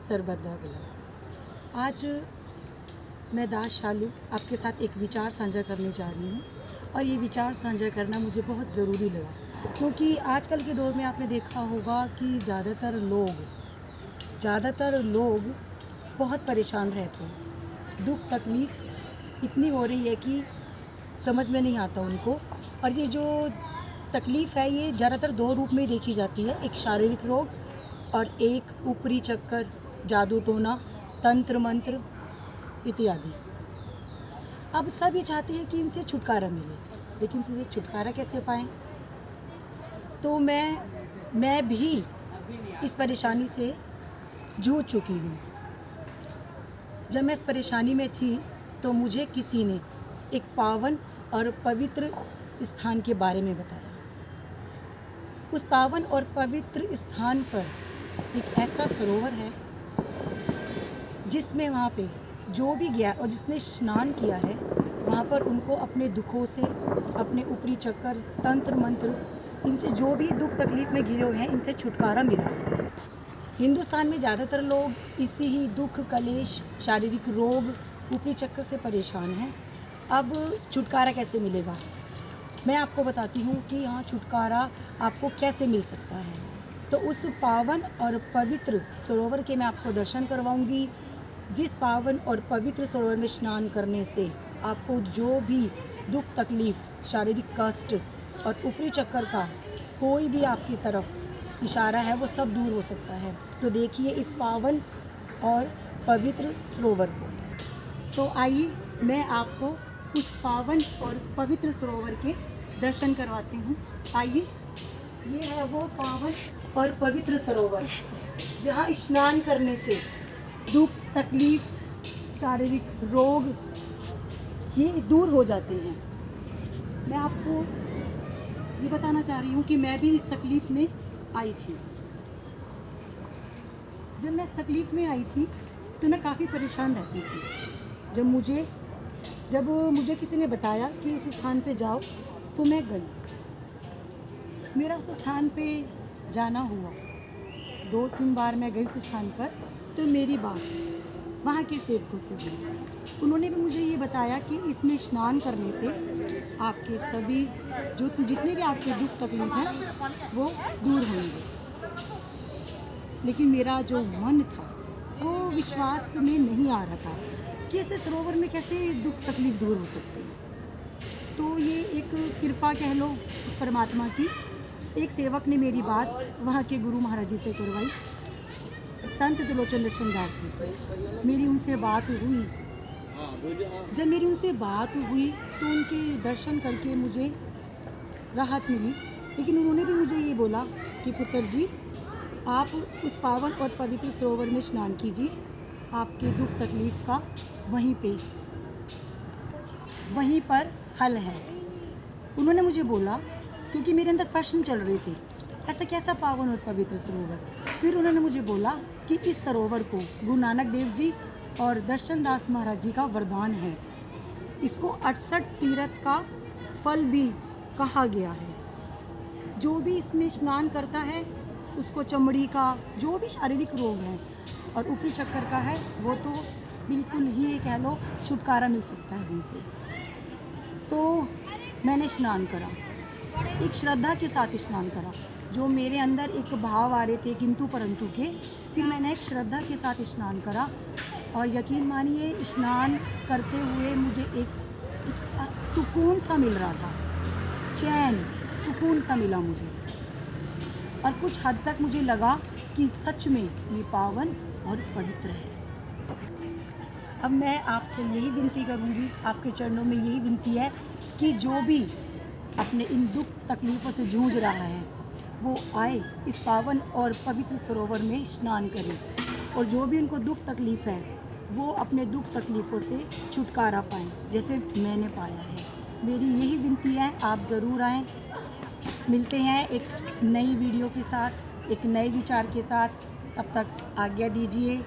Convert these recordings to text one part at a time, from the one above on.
सरबत दा। आज मैं दास शालू आपके साथ एक विचार साझा करने जा रही हूँ और ये विचार साझा करना मुझे बहुत ज़रूरी लगा, क्योंकि आजकल के दौर में आपने देखा होगा कि ज़्यादातर लोग बहुत परेशान रहते हैं। दुख तकलीफ़ इतनी हो रही है कि समझ में नहीं आता उनको। और ये जो तकलीफ़ है ये ज़्यादातर दो रूप में देखी जाती है, एक शारीरिक रोग और एक ऊपरी चक्कर, जादू टोना, तंत्र मंत्र इत्यादि। अब सब ये चाहते हैं कि इनसे छुटकारा मिले, लेकिन इनसे छुटकारा कैसे पाएँ? तो मैं भी इस परेशानी से जूझ चुकी हूँ। जब मैं इस परेशानी में थी तो मुझे किसी ने एक पावन और पवित्र स्थान के बारे में बताया। उस पावन और पवित्र स्थान पर एक ऐसा सरोवर है जिसमें वहाँ पे जो भी गया और जिसने स्नान किया है वहाँ पर उनको अपने दुखों से, अपने ऊपरी चक्कर, तंत्र मंत्र, इनसे जो भी दुख तकलीफ़ में घिरे हुए हैं इनसे छुटकारा मिला है। हिंदुस्तान में ज़्यादातर लोग इसी ही दुख, कलेश, शारीरिक रोग, ऊपरी चक्कर से परेशान हैं। अब छुटकारा कैसे मिलेगा? मैं आपको बताती हूँ कि हाँ, छुटकारा आपको कैसे मिल सकता है। तो उस पावन और पवित्र सरोवर के मैं आपको दर्शन करवाऊँगी, जिस पावन और पवित्र सरोवर में स्नान करने से आपको जो भी दुख तकलीफ़, शारीरिक कष्ट और ऊपरी चक्कर का कोई भी आपकी तरफ इशारा है वो सब दूर हो सकता है। तो देखिए इस पावन और पवित्र सरोवर को। तो आइए मैं आपको उस पावन और पवित्र सरोवर के दर्शन करवाती हूँ। आइए, ये है वो पावन और पवित्र सरोवर जहाँ स्नान करने से दुख तकलीफ़, शारीरिक रोग ये दूर हो जाते हैं। मैं आपको ये बताना चाह रही हूँ कि मैं भी इस तकलीफ़ में आई थी। जब मैं इस तकलीफ़ में आई थी तो मैं काफ़ी परेशान रहती थी। जब मुझे किसी ने बताया कि उस स्थान पे जाओ तो मैं गई। मेरा उस स्थान पे जाना हुआ, 2-3 बार मैं गई उस स्थान पर। तो मेरी बात वहाँ के सेवकों से हुई। उन्होंने भी मुझे ये बताया कि इसमें स्नान करने से आपके सभी जितने भी आपके दुख तकलीफ हैं वो दूर होंगे। लेकिन मेरा जो मन था वो विश्वास में नहीं आ रहा था कि ऐसे सरोवर में कैसे दुख तकलीफ दूर हो सकती है। तो ये एक कृपा कह लो उस परमात्मा की। एक सेवक ने मेरी बात वहाँ के गुरु महाराज जी से करवाई, संत त्रिलोचन दर्शन दास जी से। मेरी उनसे बात हुई। जब मेरी उनसे बात हुई तो उनके दर्शन करके मुझे राहत मिली। लेकिन उन्होंने भी मुझे ये बोला कि पुत्र जी, आप उस पावन और पवित्र सरोवर में स्नान कीजिए, आपके दुख तकलीफ का वहीं पर हल है। उन्होंने मुझे बोला, क्योंकि मेरे अंदर प्रश्न चल रहे थे, ऐसा कैसा पावन और पवित्र सरोवर। फिर उन्होंने मुझे बोला कि इस सरोवर को गुरु नानक देव जी और दर्शन दास महाराज जी का वरदान है। इसको 68 तीर्थ का फल भी कहा गया है। जो भी इसमें स्नान करता है उसको चमड़ी का जो भी शारीरिक रोग है और ऊपरी चक्कर का है वो तो बिल्कुल ही कह लो छुटकारा मिल सकता है उनसे। तो मैंने स्नान करा, एक श्रद्धा के साथ स्नान करा। जो मेरे अंदर एक भाव आ रहे थे किंतु परंतु के, फिर मैंने एक श्रद्धा के साथ स्नान करा। और यकीन मानिए स्नान करते हुए मुझे एक सुकून सा मिल रहा था, चैन, सुकून सा मिला मुझे। और कुछ हद तक मुझे लगा कि सच में ये पावन और पवित्र है। अब मैं आपसे यही विनती करूँगी, आपके चरणों में यही विनती है कि जो भी अपने इन दुख तकलीफ़ों से जूझ रहा है वो आए, इस पावन और पवित्र सरोवर में स्नान करें। और जो भी उनको दुख तकलीफ़ है वो अपने दुख तकलीफ़ों से छुटकारा पाएँ, जैसे मैंने पाया है। मेरी यही विनती है, आप ज़रूर आएँ। मिलते हैं एक नई वीडियो के साथ, एक नए विचार के साथ। तब तक आज्ञा दीजिए।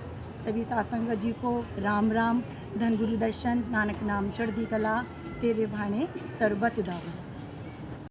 सभी साथ संगत जी को राम राम। धन गुरु दर्शन, नानक नाम चढ़दी कला, तेरे भाने सरबत दावा।